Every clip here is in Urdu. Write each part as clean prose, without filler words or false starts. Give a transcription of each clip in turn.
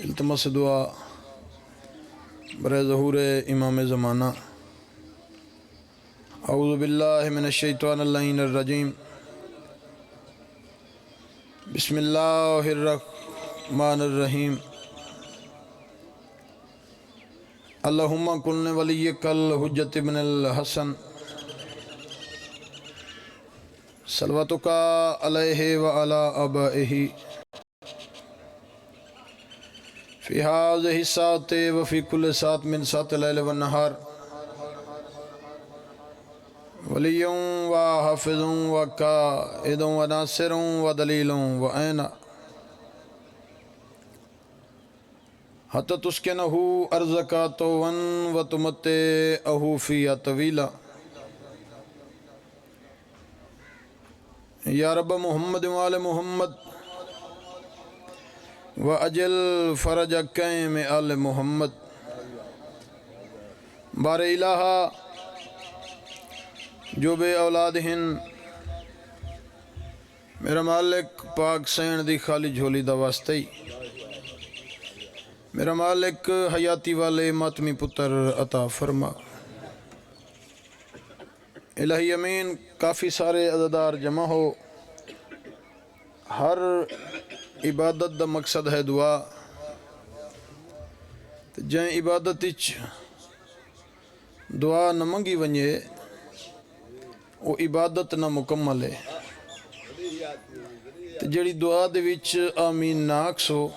التمس دعا برے ظہور امام زمانہ۔ اعوذ باللہ من الشیطان اللعین الرجیم، بسم اللہ الرحمن الرحیم۔ اللہم کن ولیک الحجۃ ابن الحسن، صلواتک علیہ وعلی آبائہ، فی ہذہ الساعۃ وفی کل ساعۃ من ساعات اللیل والنہار، ولی و حافظ و قائد و ناصر و دلیل و عین، حتی تسکنہ ارضک طوعا و تمتعہ فیہا طویلا۔ یا رب محمد و آل محمد و اجل فرج قیم آل محمد۔ بار الہا جو بے اولاد ہیں، میرا مالک پاک سین دی خالی جھولی دا واسطے، میرا مالک حیاتی والے ماتمی پتر عطا فرما۔ الہی امین، کافی سارے عزادار جمع ہو، ہر عبادت دا مقصد ہے دعا، جائیں عبادت اچ دعا نہ منگی ونجے وہ عبادت نہ مکمل ہے، جڑی دعا دے وچ آمین ناکس ہو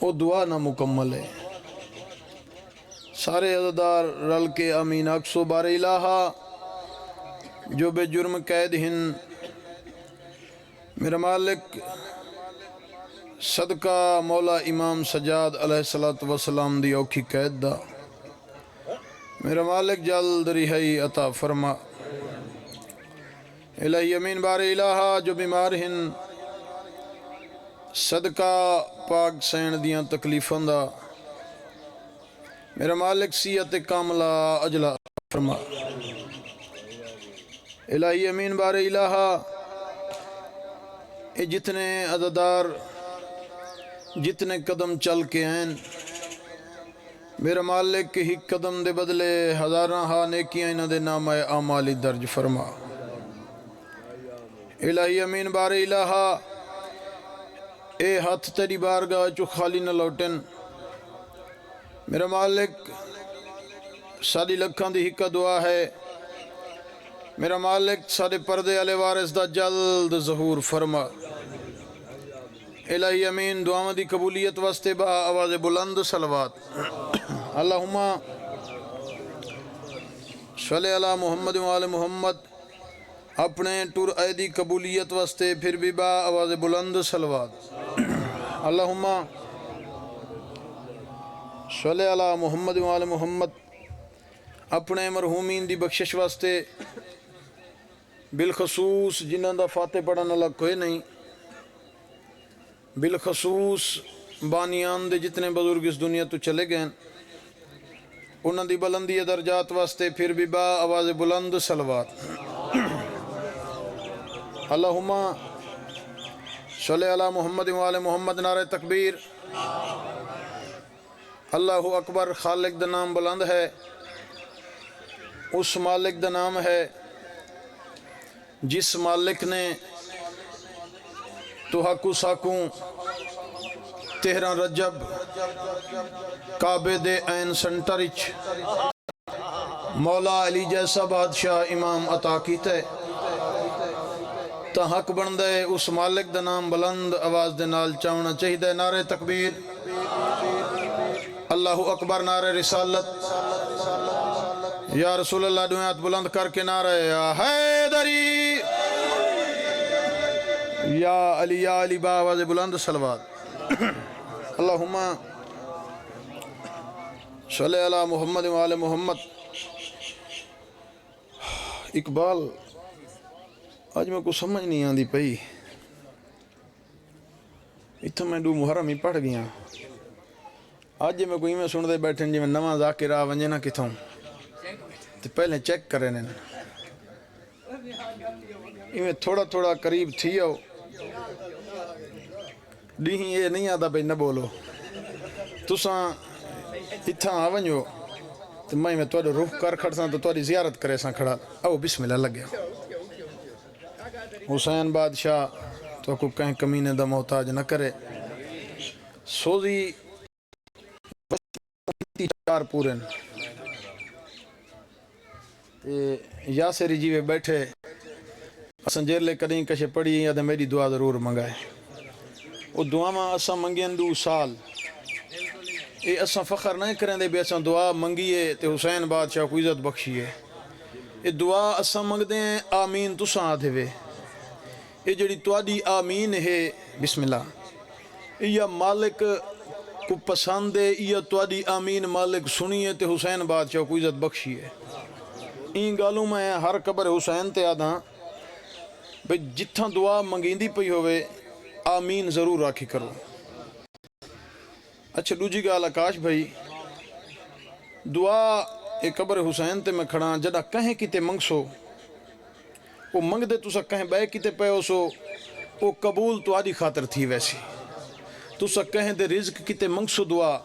وہ دعا نہ مکمل ہے۔ سارے عزادار رل کے آمین اکسو۔ بار الہا جو بے جرم قید ہیں، میرا مالک صدقہ مولا امام سجاد علیہ السلام دی اوکھی قید دا، میرا مالک جلد رہائی عطا فرما۔ الہی امین، بار الہا جو بیمار ہیں، صدقہ پاک سین دیاں تکلیفاں دا، میرا مالک صحت کاملہ اجلا فرما۔ الہی امین، بار الہا اے جتنے عزادار جتنے قدم چل کے ہیں، میرا مالک ہی قدم دے بدلے ہزاراں ہاں نیکیاں انہاں دے نام اعمالی درج فرما۔ الہی امین، بار الہا اے ہاتھ تیری بارگاہ چو خالی نہ لوٹن، میرا مالک ساڑی لکھاں دی ہکا دعا ہے، میرا مالک ساڑے پردے علی وارث دا جلد ظہور فرما۔ الہی امین، دعاوں دی قبولیت واسطے با آواز بلند صلوات۔ اللہم صلی علی محمد و آل محمد، اپنے ٹور ایدی قبولیت واسطے پھر بھی با آواز بلند صلوات۔ اللہم صلی علی محمد و آل محمد، اپنے مرحومین دی بخشش واسطے، بالخصوص جنہاں دا فاتح پڑھن اللہ کوئی نہیں، بالخصوص بانیان دے جتنے بزرگ اس دنیا تو چلے گئے، انہاں دی بلندی درجات واسطے پھر بھی با آواز بلند صلوات۔ اللہم صلی علی محمد و آل محمد، نعرہ تکبیر۔ اللہ اکبر۔ خالق دا نام بلند ہے، اس مالک دا نام ہے جس مالک نے تو حقو ساکوں 13 رجب کعبے دے این سنٹرچ مولا علی جیسا بادشاہ امام عطا کیتے، تا حق بندے اس مالک دا نام بلند آواز دے نال چاونا چاہیدے۔ نعرہ تکبیر، اللہ اکبر، نعرہ رسالت، یا رسول اللہ دعایت بلند کر کے نعرہ یا حیدری، یا علی با آواز بلند صلوات۔ اللہم صلی علی محمد و آل محمد۔ اقبال، آج میں کو سمجھ نہیں آندی پئی، اتھا میں دو محرم ہی پڑھ گیا، آج میں کوئی میں سن دے بیٹھیں جی میں نواں ذاکرہ ونجے نہ کتھوں، تو پہلے چیک کریں میں تھوڑا تھوڑا قریب تھی ہو، ڈیہیں یہ نہیں آتا بھئی نہ بولو تساں اتھاں آونجو تو میں توڑے روح کر کھڑساں تو توڑی زیارت کرے ساں کھڑا او بسم اللہ لگ گیا حسین بادشاہ تو کو کہیں کمینے دا محتاج نہ کرے سوزی چار پورن یاسری جیوے بیٹھے اساں جیرلے کدیں کشے پڑھی یا دے میری دعا ضرور منگائے وہ دعا ماں اساں منگین 2 سال اے اساں فخر نہیں کریں دے بھی اساں دعا منگیے تے حسین بادشاہ کو عزت بخشیے اے دعا اساں منگ دیں آمین تساں آدھے وے اے جڑی توڑی آمین ہے بسم اللہ یا مالک کو پسند ہے یا توڑی آمین مالک سنیے تے حسین بادشاہ کو عزت بخشیے این گالوں میں ہر قبر حسین تے آدھاں بھئی جتھاں دعا منگیندی پئی ہوئے آمین ضرور راکھی کرو اچھا دوجی گال آکاش بھائی دعا ایک قبر حسین تے میں کھڑا جڑا کہیں کیتے منگسو وہ منگ دے تسا کہیں بے کیتے پے ہو سو وہ قبول تو آدھی خاطر تھی ویسی تسا کہیں دے رزق کیتے منگسو دعا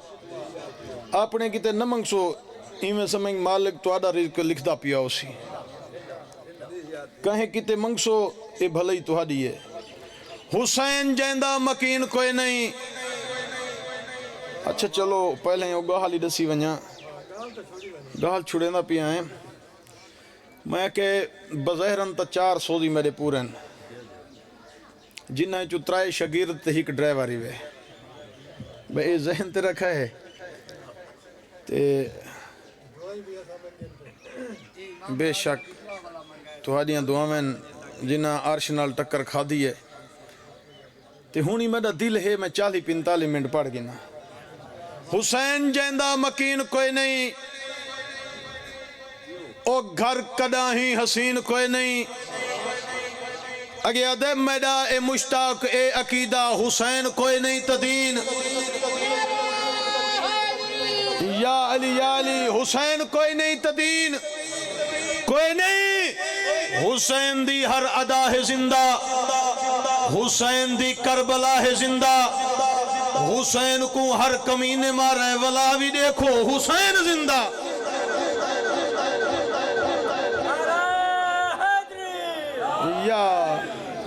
اپنے کیتے نہ منگسو ایمیں سمجھ مالک تو آدھا رزق لکھ دا پیا ہو سی کہیں کیتے منگسو اے بھلائی تو آدھی ہے حسین جیندہ مکین کوئی نہیں اچھا چلو پہلے ہی گاہلی دسی ونیا گاہل چھڑے نہ پیا ہیں میں کہ بظاہرن تا 4 سوزی میرے پورن جنہیں چو 3 شاگرد تے ایک ڈرائیوری وے بھئی اے ذہن تے رکھا ہے تے بے شک تو آدیاں دعا میں جنہ عرش نال ٹکر کھا دی ہے تے ہونی میرا دل ہے میں 40-45 منٹ پڑھ گنا حسین جیندہ مکین کوئی نہیں او گھر کدا ہی حسین کوئی نہیں اگیا دے میڈا اے مشتاق اے عقیدہ حسین کوئی نہیں تدین یا علی حسین کوئی نہیں تدین کوئی نہیں حسین دی ہر ادا ہے زندہ حسین دی کربلا ہے زندہ حسین کو ہر کمینے مارے ولا بھی دیکھو حسین زندہ یا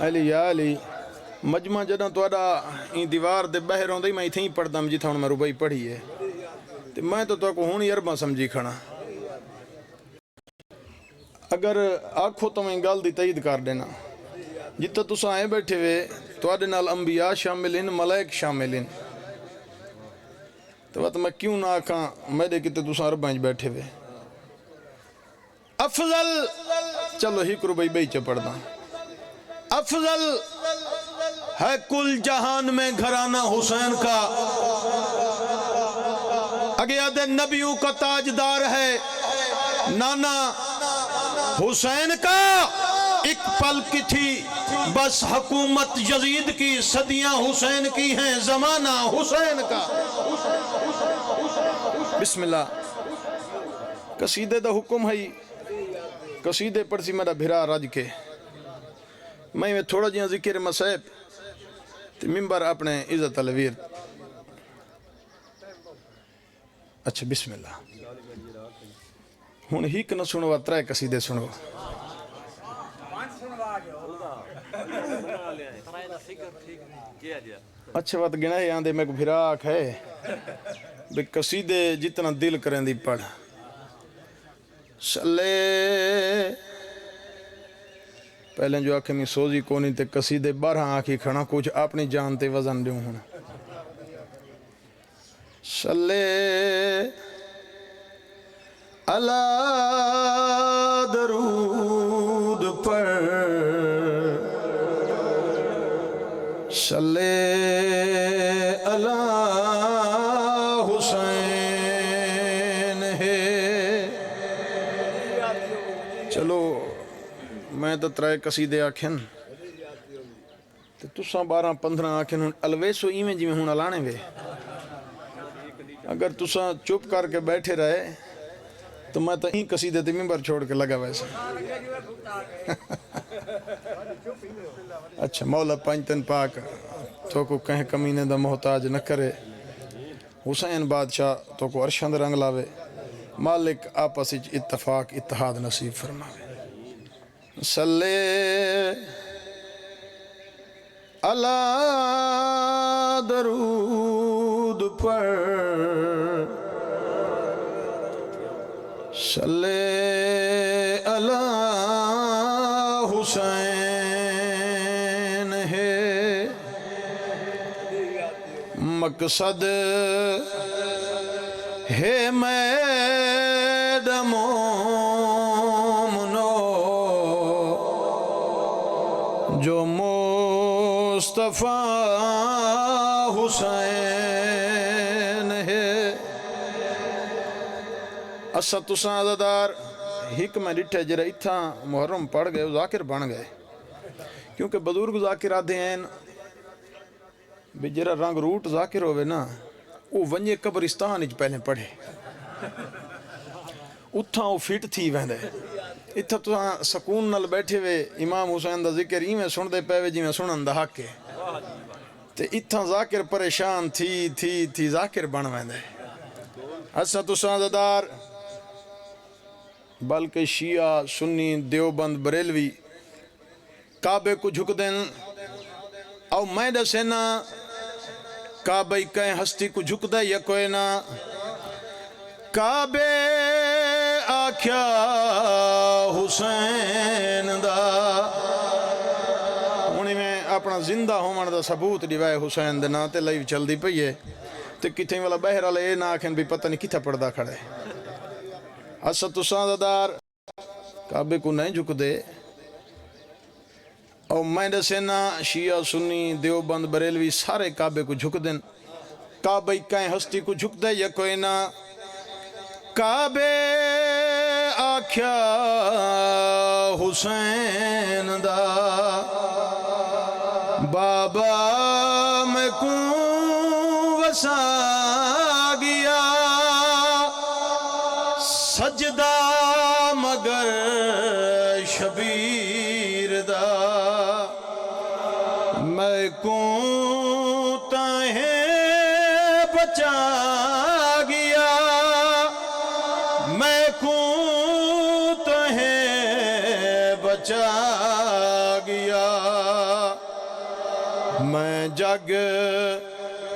علی مجمع جدہ تو اڈا این دیوار دے بہر ہوں دی میں اتھیں پڑھ دم جی تھا میں ربائی پڑھی ہے میں تو کو ہونی عربہ سمجھی کھڑا اگر آنکھو تو میں گال دی تائید کر دینا جتا تو سائے بیٹھے ہوئے تو آدھے نال انبیاء شامل ہیں ملائک شامل ہیں تو میں کیوں نہ آکھاں میں دے کتے تو سائے عربہ بیٹھے ہوئے افضل چلو ہی کرو بھائی چپڑ دا افضل ہے کل جہان میں گھرانہ حسین کا اگیاد نبیوں کا تاجدار ہے نانا حسین کا ایک پل کی تھی بس حکومت یزید کی صدیاں حسین کی ہیں زمانہ حسین کا بسم اللہ قصیدے دا حکم ہے قصیدے پر سی میرا بھرا رج کے میں تھوڑا جیاں ذکر مسائب تے ممبر اپنے عزت الویر اچھا بسم اللہ ہون ہی کنا سنو 3 قصیدے سنو اچھا بات گنا ہے آندے میں کو بھراک ہے بے قصیدے جتنا دل کریں دی پڑھ سلے پہلے جو آنکھیں میں سوزی کونی تے قصیدے 12 آنکھی کھڑا کچھ اپنی جانتے وزن دیوں ہونا سلے اللہ درود پر سلے اللہ حسین ہے چلو میں تو 3 قصیدے آکھیں تو ساں 12-15 آکھیں الویسو ایمیں جی میں ہون الانے وے اگر تساں چپ کر کے بیٹھے رہے تو میں تو این قصیدے تے ممبر چھوڑ کے لگا ویسے اچھا مولا پنجتن پاک تو کو کہیں کمینے دا محتاج نہ کرے، حسین بادشاہ تو کو عرشند رنگ لاوے، مالک آپس اتفاق اتحاد نصیب فرماوے۔ صلی اللہ درود پر، صلی اللہ حسین ہے مقصد ہے میڈم مومنو، جو مصطفیٰ حسین ہے۔ اسا تساں عزادار ہک میں ڈٹھے جرہ اتھاں محرم پڑھ گئے ذاکر بن گئے، کیونکہ بزرگ ذاکر آدھے ہیں بھی جرہ رنگ روٹ ذاکر ہوئے نا وہ ونجے قبرستان اچ پہلے پڑھے، اتھاں وہ فٹ تھی ویندے، اتھا تو سکون نال بیٹھے ہوئے امام حسین دا ذکر ہی میں سن دے پہوے جی میں سنن دا حق ہے، تے اتھاں ذاکر پریشان تھی ذاکر بن ویندے۔ اسا تساں عزادار بلکہ شیعہ سنی دیوبند بریلوی کعبے کو جھک دیں، او میں دسینا کعبہ کہیں ہستی کو جھک دے یا کوئی نہ، کعبے آکھیا حسین دا، انہی میں اپنا زندہ ہومن دا ثبوت دیوائے حسین دے نا تے لائیو چل دی پئیے، تے کتھیں والا بہر والے اے نہ آکھیں بھی پتہ نہیں کتھا پردہ کھڑے۔ اسا تساں عزادار کعبے کو نہیں جھک دے، اور میں دسینا شیعہ سنی دیوبند بریلوی سارے کعبے کو جھک دیں، کعبہ کہیں ہستی کو جھک دے یا کوئی نہ، کعبے آکھیا حسین دا، بابا میں کوں وسا گیا سجدہ مگر شبیر دا، میں کوں تاہیں بچا گیا، میں کوں تاہیں بچا گیا، میں جگ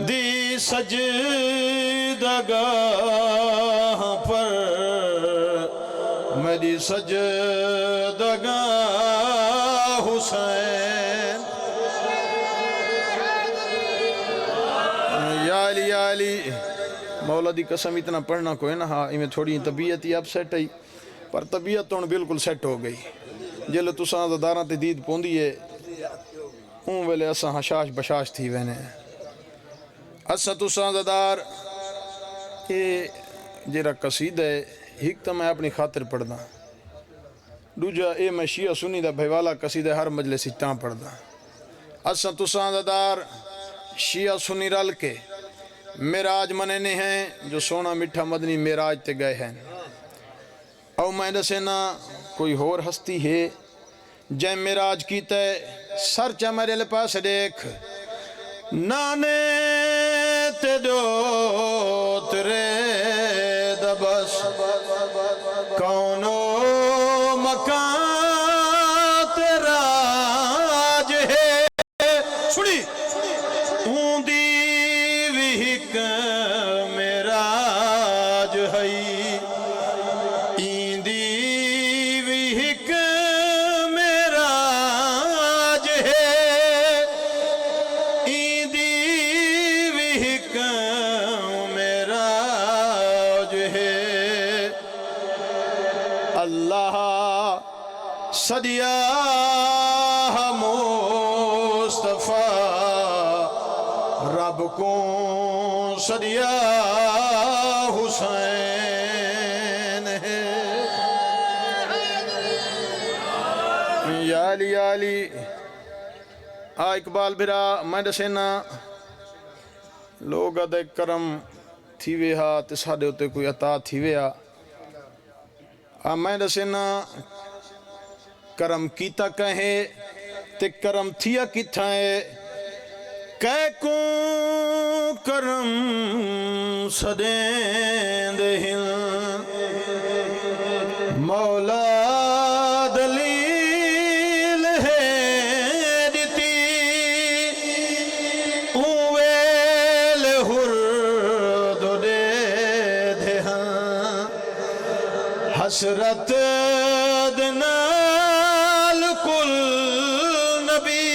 دی سجدگاہ پر، میری سجدگاہ حسین، یا علی مولا دی قسم اتنا پڑھنا کوئی نہ ہاں، میں تھوڑی طبیعت ہی اب سیٹ آئی، پر طبیعت تو بالکل سیٹ ہو گئی، جلے تساں عزاداراں تے دید پوندی ہے اون ویلے اساں حشاش بشاش تھی وینے۔ اسا تساں عزادار یہ جیرا قصید ہے ہک تو میں اپنی خاطر پڑھدا، دوجا اے میں شیعہ سنی دا بھیوالا قصید ہے ہر مجلس اتاں پڑھدا۔ اسا تساں عزادار شیعہ سنی رل کے معراج منینے ہیں، جو سونا مٹھا مدنی معراج تے گئے ہیں، او میں دسینا کوئی ہور ہستی ہے جائیں معراج کیتا ہے، سر چا میرے لے پاس دیکھ، نانے تے دو ترے دبس، کونو مکان تیرا جو ہے، سنی ہوں دی وہک میرا جو ہے، این دی وہک میرا جو ہے، این دی وہک میرا جو ہے، اللہ صدیہ مصطفیٰ رب کو صدیہ حسین ہے، یا علی اقبال بھرا میں دسینا لوگ دے کرم تھی ویہا تے ساڑے ہوتے کوئی عطا تھی ویہا، میں دسینا کرم کیتا کہیں تے کرم تھیا کتھا ہے کہ کو کرم سدیں دہن مولا دلیل ہے دیتی اویل ہر دو دے دہاں حسرت دنال کل نبی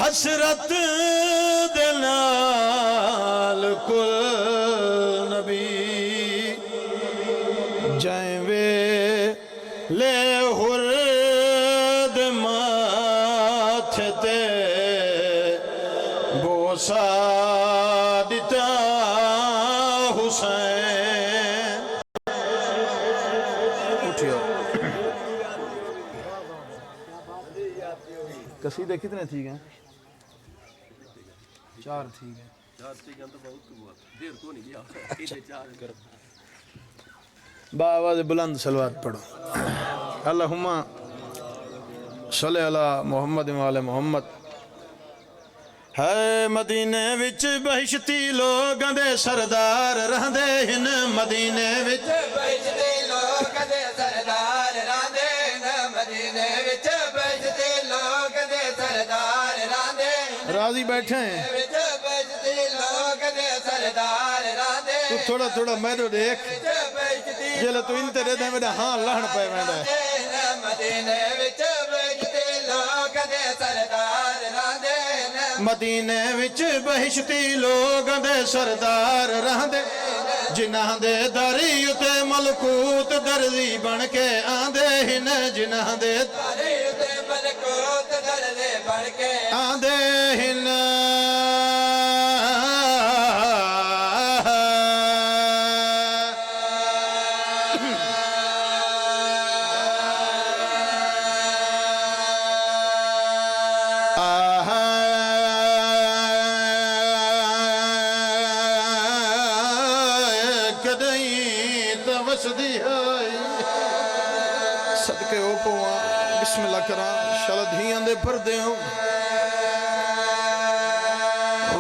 حسرت دنال کل نبی جائیں وے لے ہرد ماتھے تے بوسا دیتا حسین اٹھیو قصیدے کتنے تھی گئے 4 تھی گئے باواز بلند سلوات پڑھو اللہم صلی علی محمد وعلی محمد ہے مدینے وچ بہشتی لوگاں دے سردار رہندے ہن مدینے وچ بہشتی لوگاں دے سردار رہندے ہن مدینے وچ بہشتی لوگاں دے سردار رہندے راضی بیٹھے ہیں بہشتی لوگاں دے سردار رہندے تو تھوڑا تھوڑا میرے دیکھ جلے تو انتے رہ دے میرا ہاں لہن پہ میں دے مدینے وچ بہشتی لوگاں دے سردار رہندے مدینے وچ بہشتی لوگاں دے سردار رہندے جنہاں دے داری اتے ملکوت درزی بن کے آندے ہن جنہاں دے داری اتے ملکوت درزی بن کے آندے ہن صدقے او پوان بسم اللہ کرام شالا دھیاں دے پردے ہوں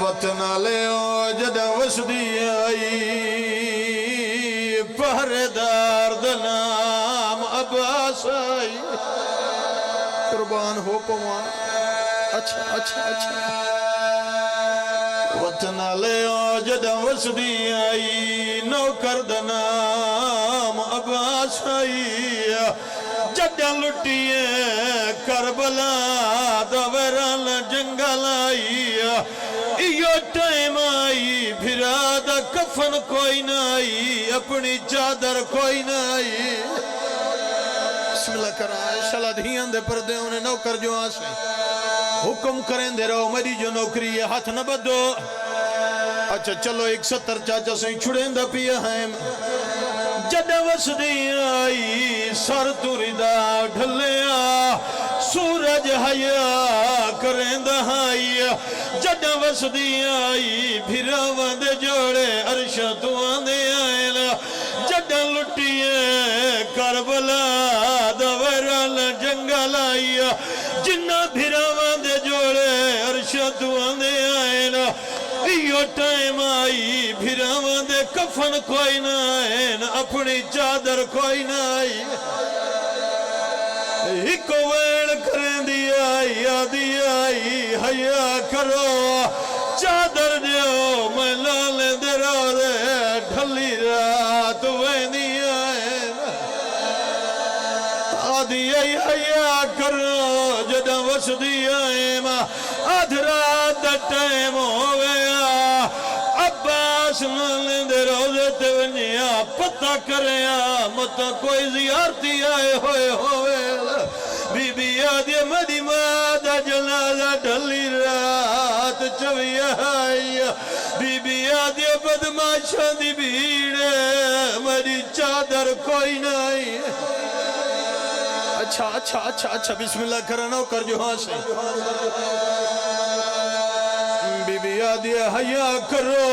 وطنہ لے او جدہ وسدی آئی پہردار دنام عباس آئی قربان ہو پوان اچھا اچھا اچھا وطنہ لے او جدہ وسدی آئی نوکر دنام عباس آئی جدہ لٹیے کربلا دوران جنگل آئی ایو ٹائم آئی بھرا دا کفن کوئی نہ آئی اپنی چادر کوئی نہ آئی بسم اللہ کرائے شالا دھیان دے پردے انہیں نوکر جو آسیں حکم کریں دے رہو میری جو نوکری ہے ہاتھ نہ بدو اچھا چلو 170 چاچا سے چھڑیں دا پیا ہے جدہ وسدی آئی سر توریدہ ڈھلیا سورج حیا کریں دہائی جدہ وسدی آئی بھیراوان دے جوڑے عرشہ توان دے آئیل جدہ لٹیے کربلا دوران جنگل آئی جنہ بھیراوان دے جوڑے عرشہ توان دے آئیل ایو ٹائم آئی بھیراوان دے کفن کوئی نہ آئین اپنی چادر کوئی نہ آئی ایک ویڑ کریں دی آئی آدھی آئی حیا کرو چادر دیو میں لالے دے رو دے ڈھلی رات ویندی آئین آدھی آئی حیا کرو جدہ وسدی آئیم آدھرات دا ٹائم ہوئے عباس لالے دے روزے تے ونیا پتہ کریا متا کوئی زیارتی آئے ہوئے ہوئے بی بی آدھی مدی مادہ جنازہ ڈھلی رات چوی آئی بی بی آدھی بدماشاں دی بھیڑے مدی چادر کوئی نہیں اچھا اچھا اچھا اچھا بسم اللہ کرنا کر جو ہاں سے بی بی آدھی حیا کرو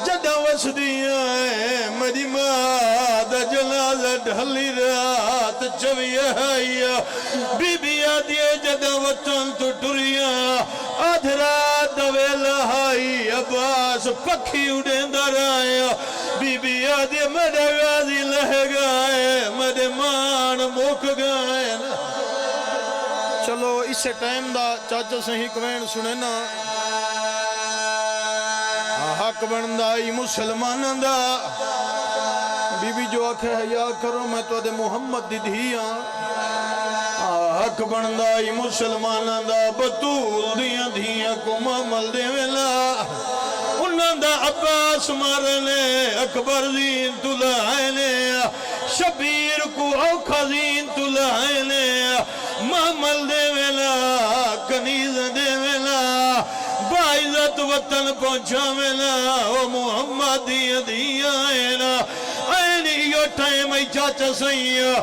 جدہ وسدیاں میری ماں دا جلال ڈھلی رات چویہ بی بی آدھیے جدہ وطن تو ٹریاں آدھرا دویلہ ہائی عباس پکھی اڑیں در آیا بی بی آدھیے میرے غازی لہ گئے میرے مان موک گئے چلو اس سے ٹائم دا چاچا سہی کوین سنے نا حق بندائی مسلمان دا بی بی جو آکھے حیاء کرو میں تو دے محمد دی دھیاں حق بندائی مسلمان دا بطول دیاں دھیاں کو معمل دے ویلا انہاں دا عباس مارنے اکبر زین تلائنے شبیر کو اوکھا زین تلائنے معمل دے ویلا کنیز دے ویلا باعزت وطن پہنچا ویلا او محمد دیاں اینا اینی یو ٹائم ای چاچا سیاں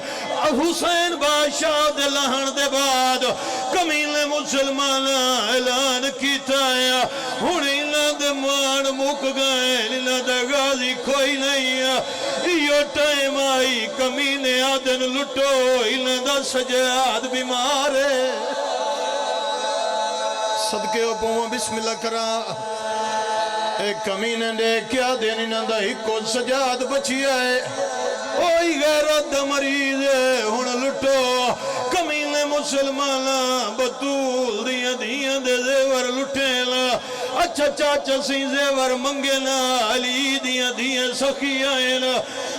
حسین بادشاہ دے لہن دے بعد کمیل مسلمان اعلان کیتا ہے ہونی دے مان مک گئے لینا دے غازی کوئی نہیں یہ ٹائم آئی کمینے آدن لٹو لینا دا سجاد بیمار ہے صدقے و پہوں بسم اللہ کرا ایک کمینے دے کیا دینی نندہ ہی کو سجاد بچی آئے اوئی غیرت مریض ہے ہون لٹو کمینے مسلمان بطول دیاں دے زیور لٹیلا اچھا چاچا سی زیور منگینا علی دیاں سخی آئینا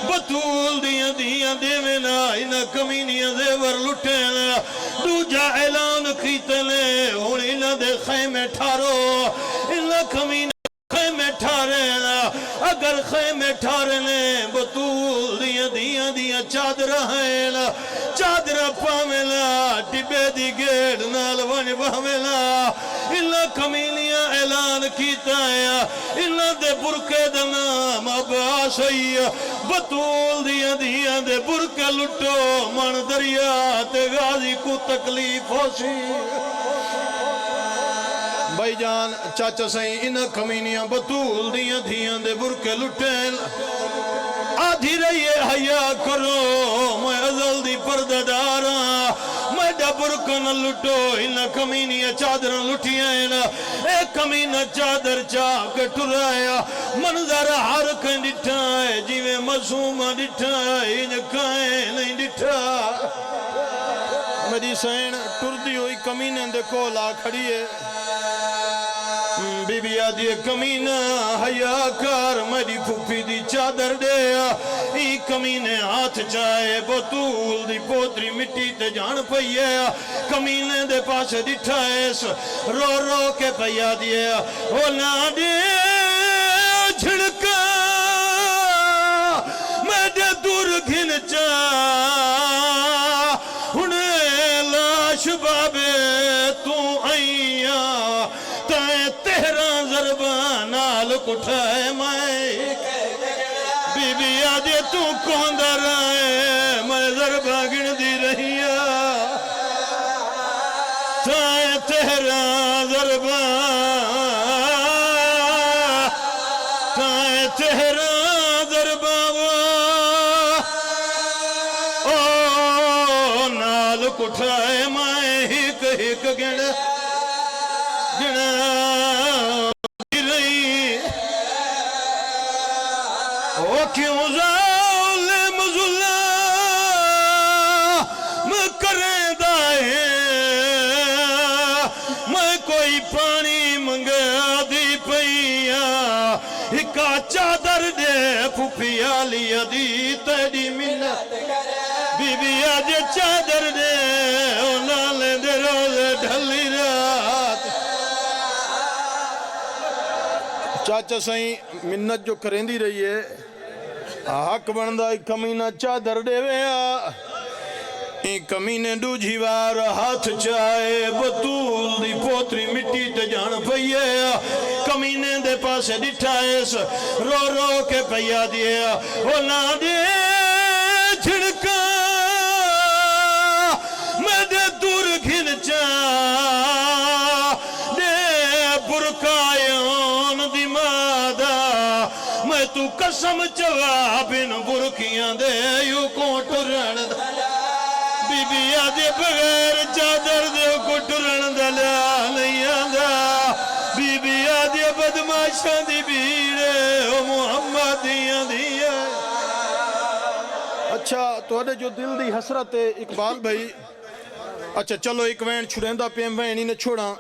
بطول دیاں دیوینا انہ کمینیاں زیور لٹیلا دو جا اعلان کیتلے ہون انہ دے خیمے ٹھارو انہ کمینہ خیمے ٹھارے اگر خیمے ٹھارنے بطول دیاں چادر ہیں چادر پاویلا ٹبے دی گیڑ نال ون بہویلا اللہ کمینیاں اعلان کیتا ہے اللہ دے برکے دا نام عباس ہے بطول دیاں دے برکے لٹو من دریا تے غازی کو تکلیف ہو سی بھائی جان چاچا سائیں انہ کمینیاں بطول دیاں دے برکے لٹیل آدھی رہیے حیاء کرو میں ازل دی پردہ دارا میں دا برکن لٹو انہ کمینیاں چادر لٹیاں اے کمینہ چادر چاک ٹرایا منظر ہر کہیں ڈٹھائے جیویں معصومہ ڈٹھائے انہ کہیں نہیں ڈٹھا میری سین ٹردی ہوئی کمینے دے کولا کھڑی ہے بی بی آدھی کمینہ حیاء کار میری پھوپی دی چادر دیا ای کمینے ہاتھ چاہے بطول دی پوتری مٹی تے جان پئیے کمینے دے پاس ڈٹھائیس رو رو کے پیا دیا او نادے جھڑکا میں دے دور گھن چا انہیں لاش بابے تو آئیاں تیرا ضربان آل کٹھائے میں بی بی آجے تو کون در آئے میں ضربہ گن دی رہیا تیرا ضربان تیرا ضربان او نال کٹھائے میں ہک گن کیوں ظالم ظلم کریں دائیں میں کوئی پانی منگا دی پئیاں ہکا چادر دے پھوپیا لیا دی تیری منت بی بی آج چادر دے نالے دے روز ڈھلی رات چاچا سائیں منت جو کریں دی رہی ہے حق بندہ ایک کمینہ چادر دے ویا ایک کمینے دو جھیوار ہاتھ چاہے بطول دی پوتری مٹی تے جان پئیے کمینے دے پاسے ڈٹھائیس رو رو کے پیا دیا او نا دے جھڑکا میں دے دور گھن چا دے برکایان دی مادہ تو قسم چوا بن برکیاں دے یوں کو ٹرن بی بی آدھے بغیر چادر دے کو ٹرن دلیا نہیں آدھا بی بی آدھے بدماشاں دی بھیڑے او محمد دیاں دیاں اچھا توڑے جو دل دی حسرت ہے اقبال بھائی اچھا چلو ایک وین چھڑیندہ پیم وینی نے چھوڑا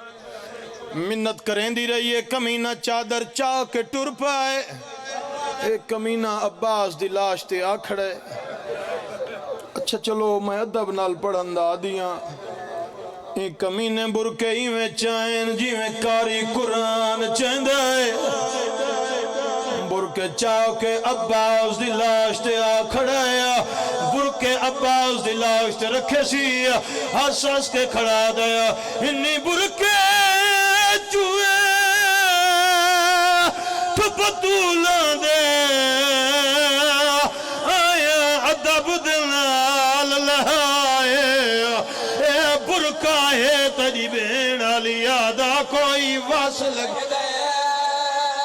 منت کریں دی رہی ہے کمینہ چادر چاہ کے ٹر پائے ایک کمینہ عباس دی لاش تے آکھڑے اچھا چلو میں ادب نال پڑھندہ دیاں ایک کمینے برکے ہی میں چائن جی میں کاری قرآن چندائے برکے چاہ کے عباس دی لاش تے آکھڑایا برکے عباس دی لاش تے رکھے سی حساس کے کھڑا دیا انہی برکے چوئے بطولہ دے آیا عدب دلال لہائے اے برکہ ہے تجی بین علی آدھا کوئی واس لگ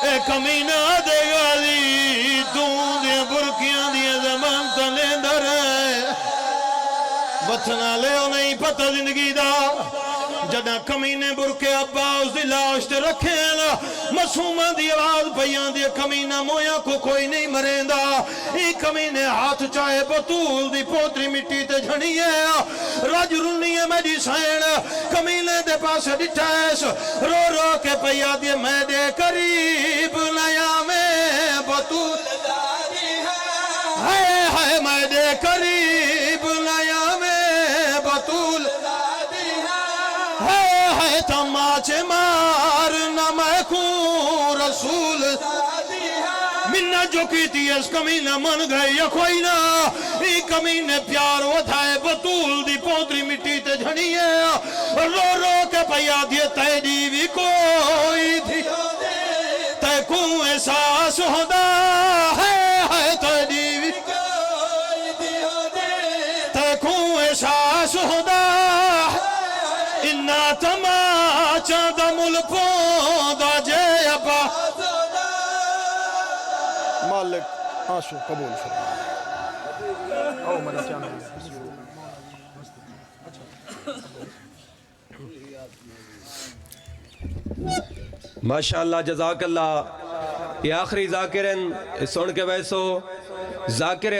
اے کمینہ دے گالی دون دے برکیاں دے زمان تنے در ہے بطنا لے نہیں پتہ زندگی دا جدہ کمینے برکے عباس دی لاش تے رکھیں مسومہ دی آواز پیاں دی کمینہ مویا کو کوئی نہیں مریندا ای کمینے ہاتھ چاہے بطول دی پوتری مٹی تے جھنیے راج رنی ہے میڈی سائن کمینے دے پاس ڈٹھائیس رو رو کے پیا دی میں دے قریب نیا میں بطول ہائے ہائے میں دے قریب نیا میں بطول ہے تماچے مار نہ میں کوں رسول منہ جو کیتی اس کمینہ من گئے یا کوئی نہ ای کمینے پیار ودھائے بطول دی پودری مٹی تے جھنیے رو رو کے پیا دیے تے دیوی کوئی تھی تے کوں احساس ہودا ہے تے دیوی تے کوں احساس ہودا انہا تماچا دا ملکوں دا جے ابا مالک آنسو قبول فرما او منا چاہنا ماشاءاللہ جزاک اللہ یہ آخری ذاکرین سن کے ویسو ذاکر